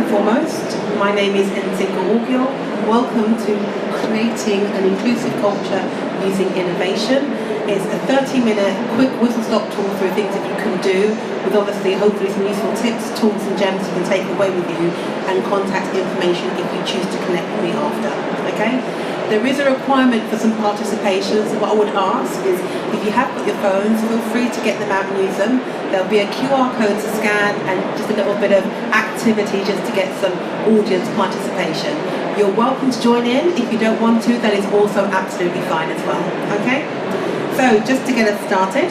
and foremost, my name is Nzinga. Welcome to Creating an Inclusive Culture Using Innovation. It's a 30-minute quick whistle-stop tour through things that you can do with obviously hopefully some useful tips, tools and gems you can take away with you and contact information if you choose to connect with me after. Okay? There is a requirement for some participation, so what I would ask is if you have got your phones, feel free to get them out and use them. There'll be a QR code to scan and just a little bit of activity just to get some audience participation. You're welcome to join in. If you don't want to, that is also absolutely fine as well. Okay? So just to get us started,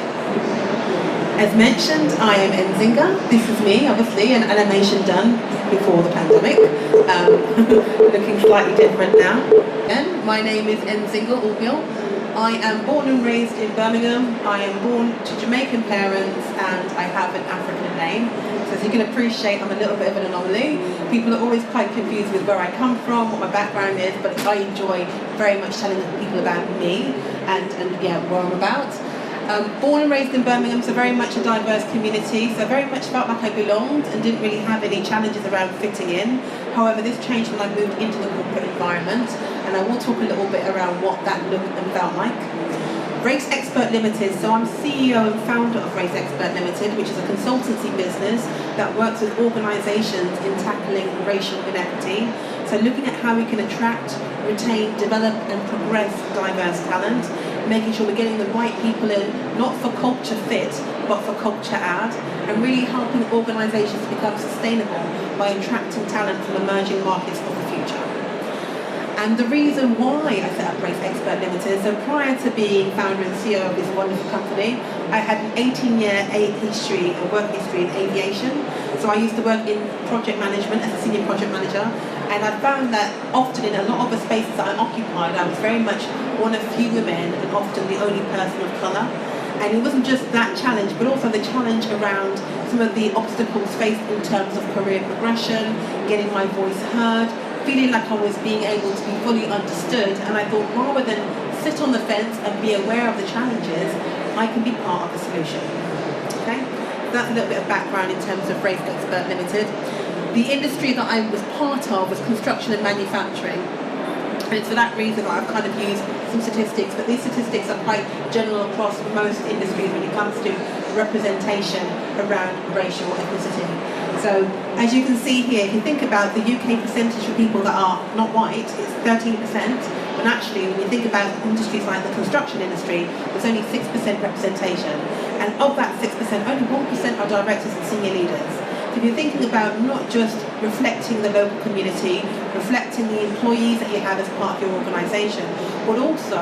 as mentioned, I am Nzinga. This is me, obviously, an animation done before the pandemic. Looking slightly different now. Again, my name is Nzinga. I am born and raised in Birmingham. I am born to Jamaican parents and I have an African name. So as you can appreciate, I'm a little bit of an anomaly. People are always quite confused with where I come from, what my background is, but I enjoy very much telling people about me and yeah, what I'm about. Born and raised in Birmingham, so very much a diverse community, so very much felt like I belonged and didn't really have any challenges around fitting in. However, this changed when I moved into the corporate environment, and I will talk a little bit around what that looked and felt like. RaCExpert Limited, so I'm CEO and founder of RaCExpert Limited, which is a consultancy business that works with organisations in tackling racial inequity. So looking at how we can attract, retain, develop and progress diverse talent, making sure we're getting the right people in, not for culture fit, but for culture add, and really helping organisations become sustainable by attracting talent from emerging markets of the future. And the reason why I set up RaCExpert Limited, so prior to being founder and CEO of this wonderful company, I had an 18-year work history in aviation. So I used to work in project management as a senior project manager, and I found that often in a lot of the spaces that I occupied, I was very much one of few women and often the only person of colour. And it wasn't just that challenge, but also the challenge around some of the obstacles faced in terms of career progression, getting my voice heard, feeling like I was being able to be fully understood. And I thought, rather than sit on the fence and be aware of the challenges, I can be part of the solution. Okay? That's a little bit of background in terms of RaCExpert Limited. The industry that I was part of was construction and manufacturing. And it's for that reason that I've kind of used some statistics, but these statistics are quite general across most industries when it comes to representation around racial ethnicity. So as you can see here, if you think about the UK percentage of people that are not white, it's 13%, but actually when you think about industries like the construction industry, there's only 6% representation. And of that 6%, only 1% are directors and senior leaders. So if you're thinking about not just reflecting the local community, reflecting the employees that you have as part of your organisation, but also,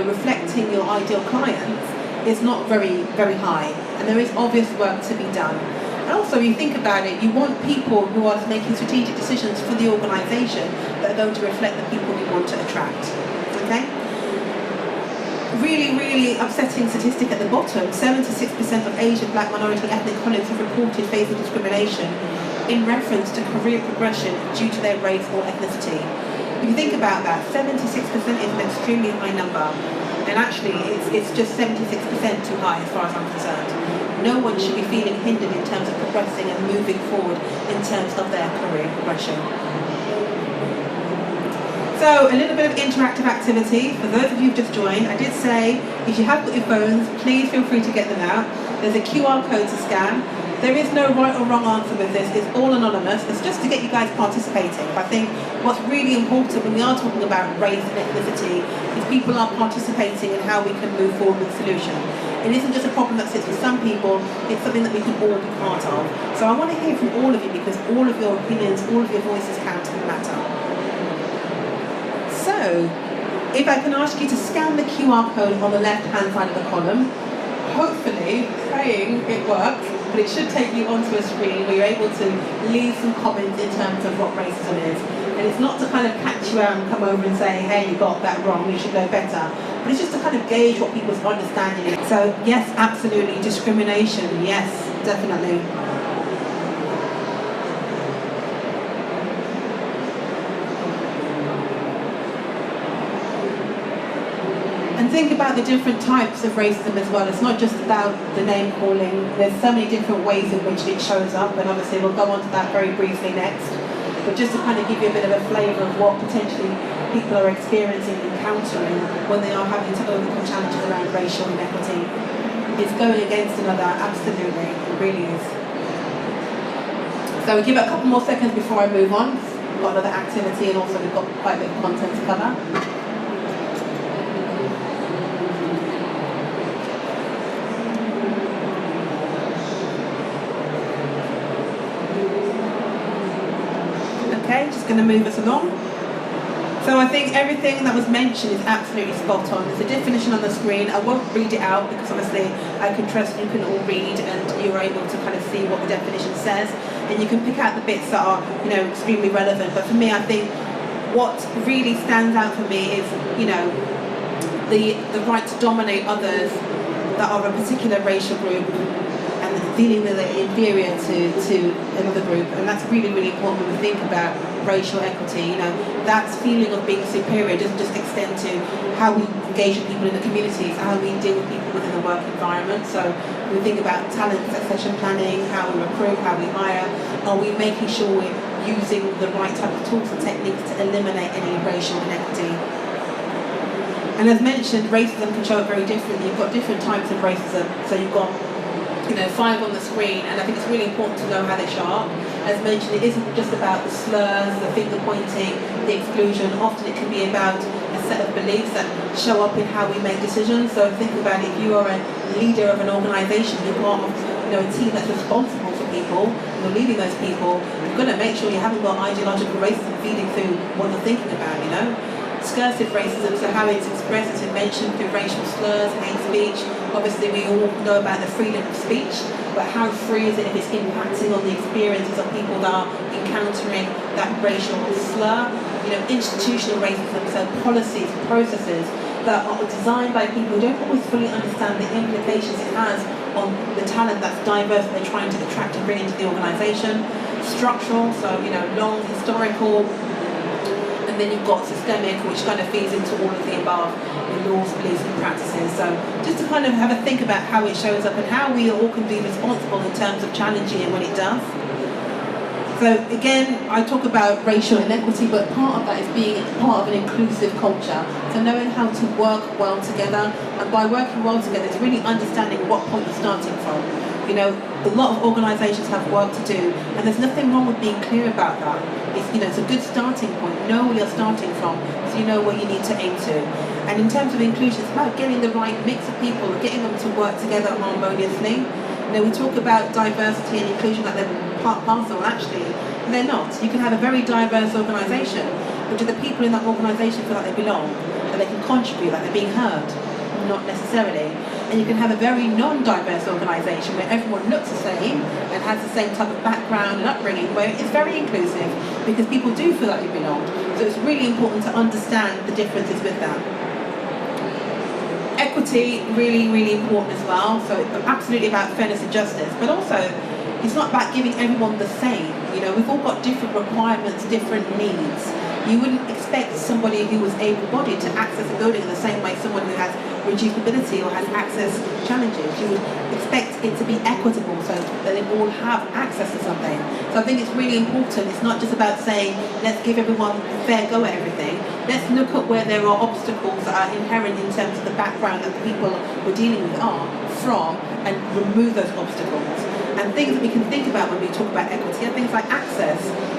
reflecting your ideal clients is not very, very high. And there is obvious work to be done. And also, you think about it, you want people who are making strategic decisions for the organisation that are going to reflect the people you want to attract. Okay? Really, really upsetting statistic at the bottom, 76% of Asian, Black, minority, ethnic colleagues have reported facing discrimination in reference to career progression due to their race or ethnicity. If you think about that, 76% is an extremely high number. And actually, it's just 76% too high as far as I'm concerned. No one should be feeling hindered in terms of progressing and moving forward in terms of their career progression. So a little bit of interactive activity. For those of you who've just joined, I did say if you have got your phones, please feel free to get them out. There's a QR code to scan. There is no right or wrong answer with this. It's all anonymous. It's just to get you guys participating. I think what's really important when we are talking about race and ethnicity is people are participating in how we can move forward with a solution. It isn't just a problem that sits with some people, it's something that we can all be part of. So I want to hear from all of you because all of your opinions, all of your voices count and matter. So, if I can ask you to scan the QR code on the left-hand side of the column, hopefully, praying it works, but it should take you onto a screen where you're able to leave some comments in terms of what racism is. And it's not to kind of catch you out and come over and say, hey, you got that wrong, you should know better. But it's just to kind of gauge what people's understanding is. So, yes, absolutely, discrimination, yes, definitely. And think about the different types of racism as well. It's not just about the name calling. There's so many different ways in which it shows up, and obviously we'll go on to that very briefly next. but just to kind of give you a bit of a flavour of what potentially people are experiencing and encountering when they are having to overcome challenges around racial inequity. It's going against another, absolutely, it really is. So we give it a couple more seconds before I move on. We've got another activity and also we've got quite a bit of content to cover. Okay, just going to move us along. So I think everything that was mentioned is absolutely spot on. There's a definition on the screen. I won't read it out because obviously I can trust you can all read and you're able to kind of see what the definition says, and you can pick out the bits that are, extremely relevant. But for me, I think what really stands out for me is, the right to dominate others that are a particular racial group and feeling that they're inferior to another group. And that's really, really important when we think about racial equity. That feeling of being superior doesn't just extend to how we engage with people in the communities, how we deal with people within the work environment. So when we think about talent succession planning, how we recruit, how we hire, are we making sure we're using the right type of tools and techniques to eliminate any racial inequity? And as mentioned, racism can show up very differently. You've got different types of racism. So you've got 5 on the screen, and I think it's really important to know how they show up. As mentioned, it isn't just about the slurs, the finger pointing, the exclusion. Often it can be about a set of beliefs that show up in how we make decisions. So think about it, if you are a leader of an organisation, you're part of a team that's responsible for people, you're leading those people, you've got to make sure you haven't got ideological racism feeding through what you're thinking about, Discursive racism, so how it's expressed, as mentioned, through racial slurs, hate speech. Obviously we all know about the freedom of speech, but how free is it if it's impacting on the experiences of people that are encountering that racial slur? Institutional racism, so policies, processes that are designed by people who don't always fully understand the implications it has on the talent that's diverse that they're trying to attract and bring into the organisation. Structural, so long historical. And then you've got systemic, which kind of feeds into all of the above, the laws, beliefs and practices. So just to kind of have a think about how it shows up and how we all can be responsible in terms of challenging it when it does. So again, I talk about racial inequity, but part of that is being part of an inclusive culture. So knowing how to work well together, and by working well together, it's really understanding what point you're starting from. A lot of organisations have work to do, and there's nothing wrong with being clear about that. It's a good starting point. Know where you're starting from, so you know what you need to aim to. And in terms of inclusion, it's about getting the right mix of people, getting them to work together harmoniously. We talk about diversity and inclusion like they're part parcel. Actually, they're not. You can have a very diverse organisation, but do the people in that organisation feel like they belong, that they can contribute, that they're being heard? Not necessarily. And you can have a very non-diverse organisation where everyone looks the same and has the same type of background and upbringing, where it's very inclusive because people do feel like they belong. So it's really important to understand the differences with that. Equity, really, really important as well. So it's absolutely about fairness and justice, but also it's not about giving everyone the same. We've all got different requirements, different needs. You wouldn't expect somebody who was able-bodied to access a building in the same way someone who has reduced mobility or has access challenges. You would expect it to be equitable so that they all have access to something. So I think it's really important. It's not just about saying, let's give everyone a fair go at everything. Let's look at where there are obstacles that are inherent in terms of the background that the people we're dealing with are from, and remove those obstacles. And things that we can think about when we talk about equity are things like access.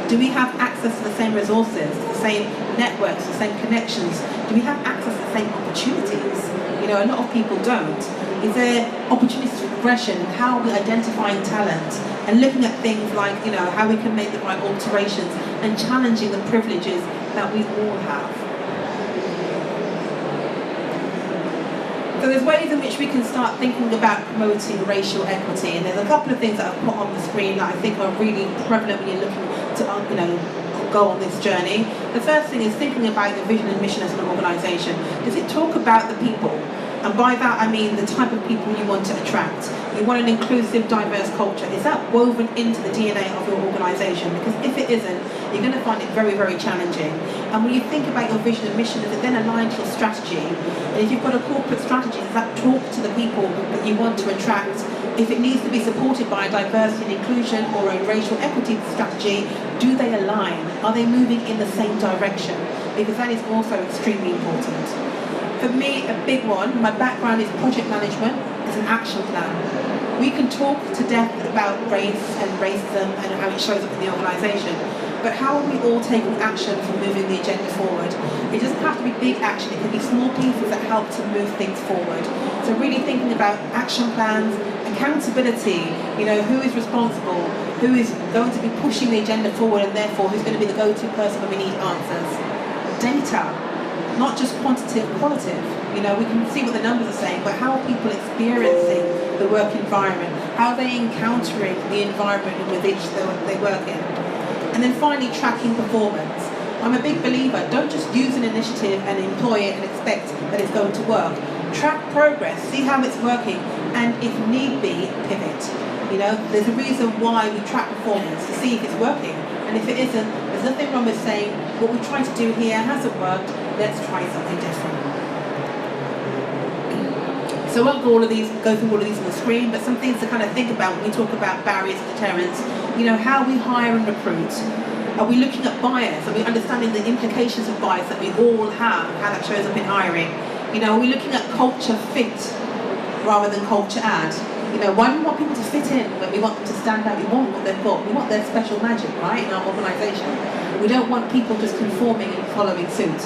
Do we have access to the same resources, the same networks, the same connections? Do we have access to the same opportunities? A lot of people don't. Is there opportunities for progression? How are we identifying talent? And looking at things like, how we can make the right alterations and challenging the privileges that we all have. So there's ways in which we can start thinking about promoting racial equity, and there's a couple of things that I've put on the screen that I think are really prevalent when you're looking to go on this journey. The first thing is thinking about your vision and mission as an organisation. Does it talk about the people? And by that I mean the type of people you want to attract. You want an inclusive, diverse culture. Is that woven into the DNA of your organisation? Because if it isn't, you're going to find it very, very challenging. And when you think about your vision and mission, is it then aligned to your strategy? And if you've got a corporate strategy, does that talk to the people that you want to attract If it needs to be supported by a diversity and inclusion or a racial equity strategy, do they align? Are they moving in the same direction? Because that is also extremely important. For me, a big one, my background is project management, is an action plan. We can talk to death about race and racism and how it shows up in the organisation, but how are we all taking action for moving the agenda forward? It doesn't have to be big action, it can be small pieces that help to move things forward. So really thinking about action plans, accountability, who is responsible, who is going to be pushing the agenda forward, and therefore who's going to be the go-to person when we need answers. Data, not just quantitative, qualitative. We can see what the numbers are saying, but how are people experiencing the work environment? How are they encountering the environment in which they work in? And then finally, tracking performance. I'm a big believer, don't just use an initiative and employ it and expect that it's going to work. Track progress, see how it's working, and if need be, pivot. There's a reason why we track performance, to see if it's working. And if it isn't, there's nothing wrong with saying, what we tried to do here hasn't worked, let's try something different. So I won't go through all of these on the screen, but some things to kind of think about when we talk about barriers and deterrents. How we hire and recruit. Are we looking at bias? Are we understanding the implications of bias that we all have, how that shows up in hiring? Are we looking at culture fit rather than culture add? Why do we want people to fit in when we want them to stand out? We want what they've got. We want their special magic, right, in our organisation. We don't want people just conforming and following suit.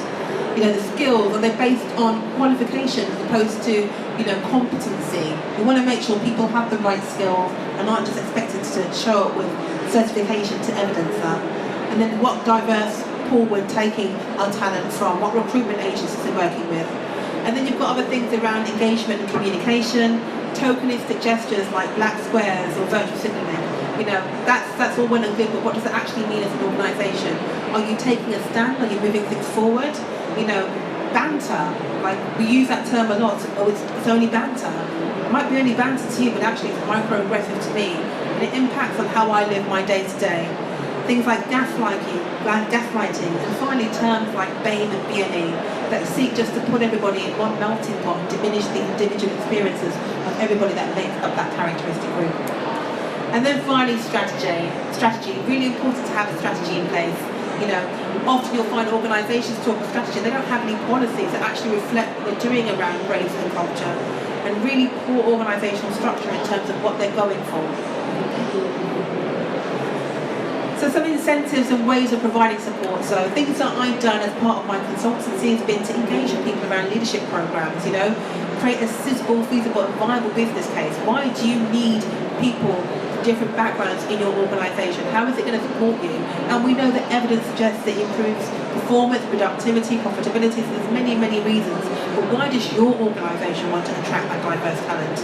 The skills, are they based on qualification as opposed to, competency? We want to make sure people have the right skills and aren't just expected to show up with certification to evidence that. And then what diverse pool we're taking our talent from, what recruitment agencies we're working with. And then you've got other things around engagement and communication, tokenistic gestures like black squares or virtual signaling. That's all well and good, but what does it actually mean as an organisation? Are you taking a stand? Are you moving things forward? Banter, like we use that term a lot. Oh, it's only banter. It might be only banter to you, but actually it's microaggressive to me, and it impacts on how I live my day to day. Things like gaslighting, and finally terms like BAME and BNE that seek just to put everybody in one melting pot and diminish the individual experiences of everybody that makes up that characteristic group. And then finally, strategy. Really important to have a strategy in place. Often you'll find organisations talk of strategy, they don't have any policies that actually reflect what they're doing around race and culture, and really poor organisational structure in terms of what they're going for. So some incentives and ways of providing support. So things that I've done as part of my consultancy has been to engage with people around leadership programs, create a suitable, feasible and viable business case. Why do you need people from different backgrounds in your organisation? How is it going to support you? And we know that evidence suggests it improves performance, productivity, profitability, so there's many, many reasons. But why does your organisation want to attract that diverse talent?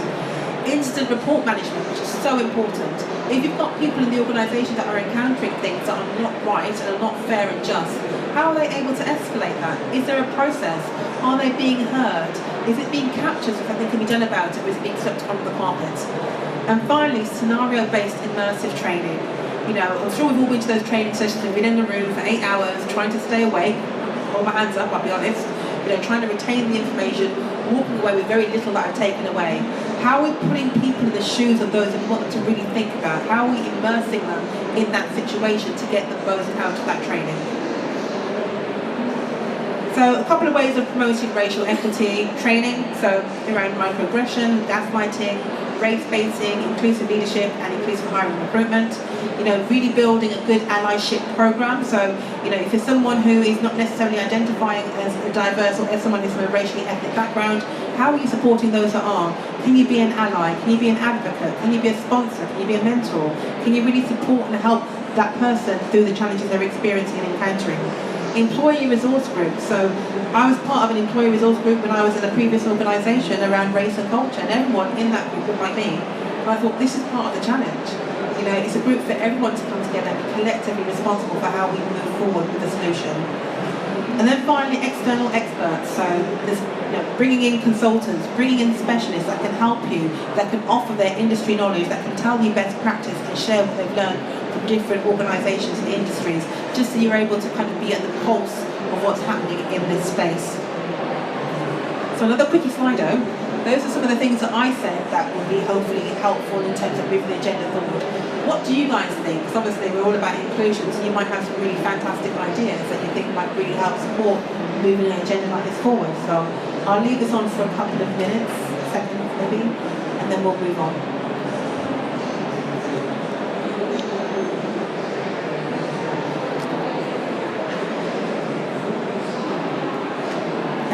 Instant report management, which is so important. If you've got people in the organisation that are encountering things that are not right and are not fair and just, how are they able to escalate that? Is there a process? Are they being heard? Is it being captured so something can be done about it, or is it being swept under the carpet? And finally, scenario-based immersive training. I'm sure we've all been to those training sessions, we've been in the room for 8 hours trying to stay awake, hold my hands up, I'll be honest, trying to retain the information, walking away with very little that I've taken away. How are we putting people in the shoes of those that we want them to really think about? How are we immersing them in that situation to get them both out of that training? So a couple of ways of promoting racial equity training, so around microaggression, gaslighting, race-basing, inclusive leadership and inclusive hiring and recruitment. Really building a good allyship program. So, if you're someone who is not necessarily identifying as diverse or as someone who's from a racially ethnic background, how are you supporting those that are? Can you be an ally? Can you be an advocate? Can you be a sponsor? Can you be a mentor? Can you really support and help that person through the challenges they're experiencing and encountering? Employee resource group. So I was part of an employee resource group when I was in a previous organisation around race and culture, and everyone in that group was like me. And I thought, this is part of the challenge. It's a group for everyone to come together and be collectively responsible for how we move forward with the solution. And then finally, external experts. So there's bringing in consultants, bringing in specialists that can help you, that can offer their industry knowledge, that can tell you best practice and share what they've learned from different organisations and industries, just so you're able to kind of be at the pulse of what's happening in this space. So another quickie Slido. those are some of the things that I said that would be hopefully helpful in terms of moving the agenda forward. What do you guys think? Because obviously we're all about inclusion, so you might have some really fantastic ideas that you think might really help support moving an agenda like this forward. So I'll leave this on for a couple of minutes, seconds maybe, and then we'll move on.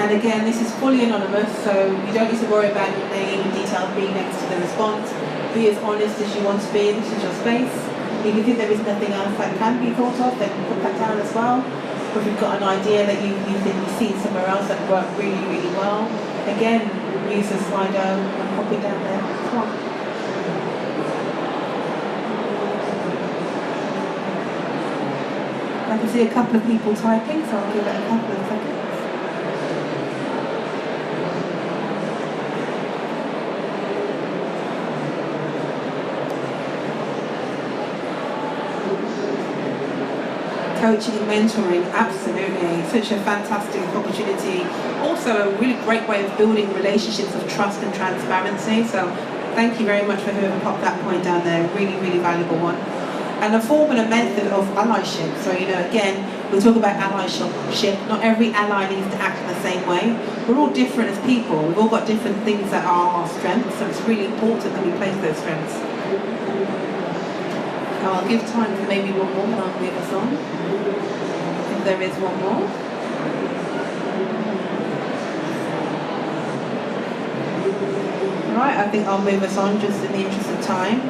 And again, this is fully anonymous, so you don't need to worry about your name and details being next to the response. Be as honest as you want to be. This is your space. If you think there is nothing else that can be thought of, then put that down as well. Or if you've got an idea that you think you've seen somewhere else that worked really, really well, again, use the Slido and pop it down there. Come on. I can see a couple of people typing, so I'll give it a couple of seconds. Coaching and mentoring, absolutely, such a fantastic opportunity. Also a really great way of building relationships of trust and transparency. So thank you very much for whoever popped that point down there, really, really valuable one. And a form and a method of allyship. So, again, we talk about allyship. Not every ally needs to act in the same way. We're all different as people. We've all got different things that are our strengths, so it's really important that we place those strengths. I'll give time for maybe one more and I'll move us on. If there is one more. Right, I think I'll move us on just in the interest of time.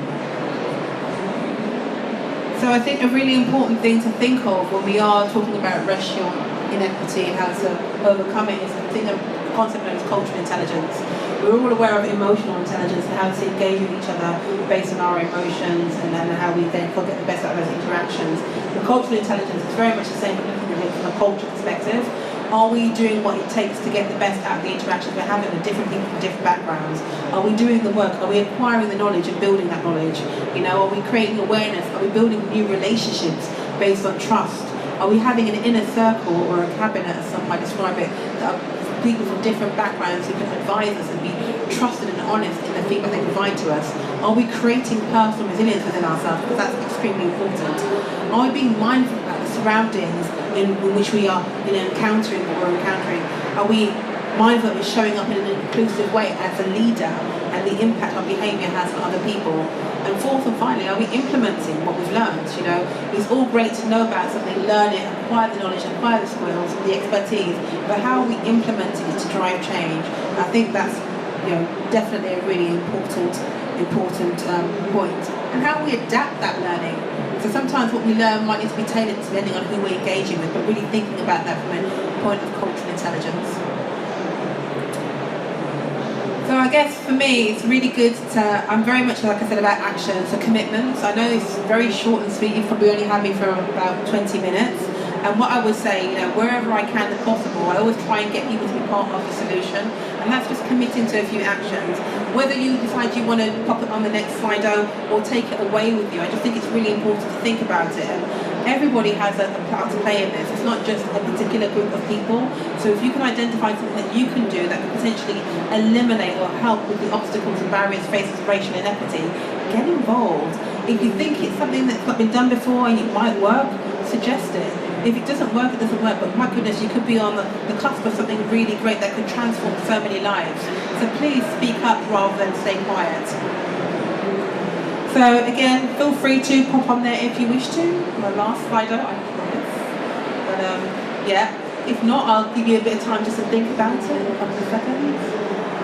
So I think a really important thing to think of when we are talking about racial inequity, how to overcome it, is a concept known as cultural intelligence. We're all aware of emotional intelligence and how to engage with each other based on our emotions and then how we then get the best out of those interactions. The cultural intelligence is very much the same, but looking at it from a cultural perspective. Are we doing what it takes to get the best out of the interactions we're having with different people from different backgrounds? Are we doing the work? Are we acquiring the knowledge and building that knowledge? Are we creating awareness? Are we building new relationships based on trust? Are we having an inner circle or a cabinet, as some might describe it, that are people from different backgrounds who can advise us and be trusted and honest in the feedback they provide to us? Are we creating personal resilience within ourselves? Because that's extremely important. Are we being mindful about the surroundings in which we are encountering what we're encountering? Are we mindful of showing up in an inclusive way as a leader and the impact our behaviour has on other people? And fourth and finally, are we implementing what we've learned? It's all great to know about something, learn it, acquire the knowledge, acquire the skills, the expertise, but how are we implementing it to drive change? I think that's definitely a really important point. And how we adapt that learning. So sometimes what we learn might need to be tailored depending on who we're engaging with, but really thinking about that from a point of cultural intelligence. So I guess for me, it's really good I'm very much, like I said, about action, so commitments. I know it's very short and sweet, you've probably only had me for about 20 minutes. And what I would say, wherever I can if possible, I always try and get people to be part of the solution. And that's just committing to a few actions. Whether you decide you want to pop it on the next Slido or take it away with you, I just think it's really important to think about it. And everybody has a part to play in this. It's not just a particular group of people. So if you can identify something that you can do that can potentially eliminate or help with the obstacles and barriers faced with racial inequity, get involved. If you think it's something that's not been done before and it might work, suggest it. If it doesn't work, it doesn't work, but my goodness, you could be on the cusp of something really great that could transform so many lives. So please speak up rather than stay quiet. So again, feel free to pop on there if you wish to. My last Slido, I promise. But if not, I'll give you a bit of time just to think about it in a couple of seconds.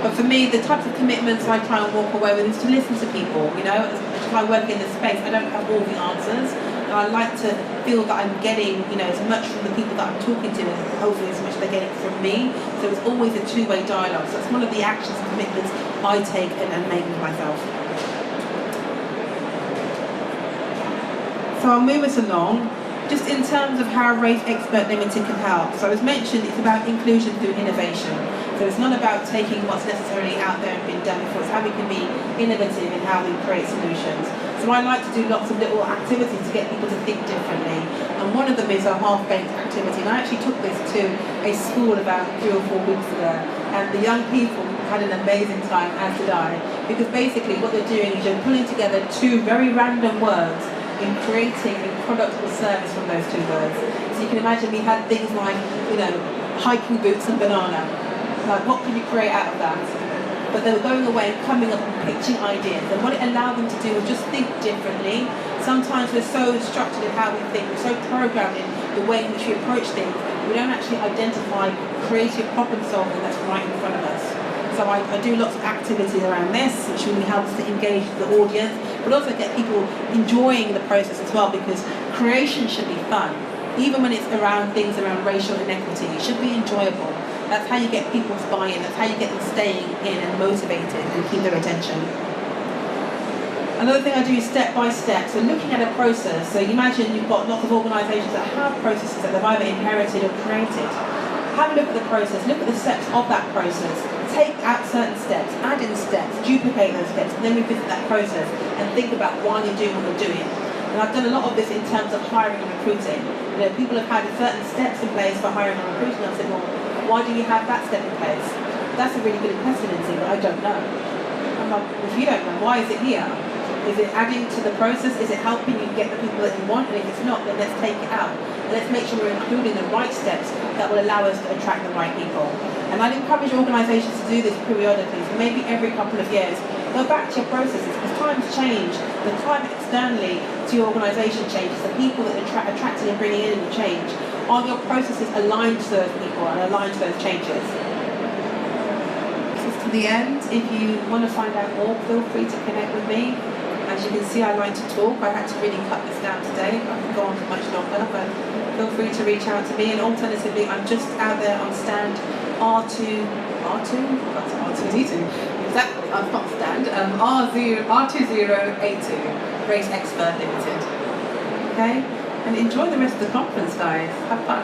But for me, the types of commitments I try and walk away with is to listen to people. As much as I work in this space, I don't have all the answers. I like to feel that I'm getting, as much from the people that I'm talking to, and hopefully as much as they're getting from me. So it's always a two-way dialogue. So it's one of the actions and commitments I take and make with myself. So I'll move us along. Just in terms of how RaCExpert Limited can help. So as mentioned, it's about inclusion through innovation. So it's not about taking what's necessarily out there and being done before, it's how we can be innovative in how we create solutions. So I like to do lots of little activities to get people to think differently. And one of them is a half-baked activity. And I actually took this to a school about 3 or 4 weeks ago. And the young people had an amazing time, as did I. Because basically what they're doing is you're pulling together 2 very random words in creating a product or service from those 2 words. So you can imagine we had things like, hiking boots and banana. Like, what can you create out of that? But they were going away and coming up and pitching ideas. And what it allowed them to do was just think differently. Sometimes we're so structured in how we think, we're so programmed in the way in which we approach things, we don't actually identify creative problem solving that's right in front of us. So I do lots of activities around this, which really helps to engage the audience, but also get people enjoying the process as well, because creation should be fun. Even when it's around things around racial inequity, it should be enjoyable. That's how you get people's buy-in, that's how you get them staying in and motivated and keep their attention. Another thing I do is step by step, so looking at a process. So you imagine you've got lots of organisations that have processes that they've either inherited or created. Have a look at the process, look at the steps of that process, take out certain steps, add in steps, duplicate those steps, and then revisit that process and think about why you're doing what you're doing. And I've done a lot of this in terms of hiring and recruiting. People have had certain steps in place for hiring and recruiting. I've said, well, why do you have that step in place? That's a really good question, Lindsay, but I don't know. I'm like, if you don't know, why is it here? Is it adding to the process? Is it helping you get the people that you want? And if it's not, then let's take it out. And let's make sure we're including the right steps that will allow us to attract the right people. And I'd encourage organisations to do this periodically, so maybe every couple of years. Go back to your processes, because times change. The climate externally to your organisation changes. The people that are attracting and bringing in will change. Are your processes aligned to those people and aligned to those changes? This is to the end. If you want to find out more, feel free to connect with me. As you can see, I like to talk. I had to really cut this down today. I could go on for much longer, but feel free to reach out to me. And alternatively, I'm just out there on stand R2D2. Exactly, on not stand, R2082, RaCExpert Limited. Okay? And enjoy the rest of the conference, guys. Have fun.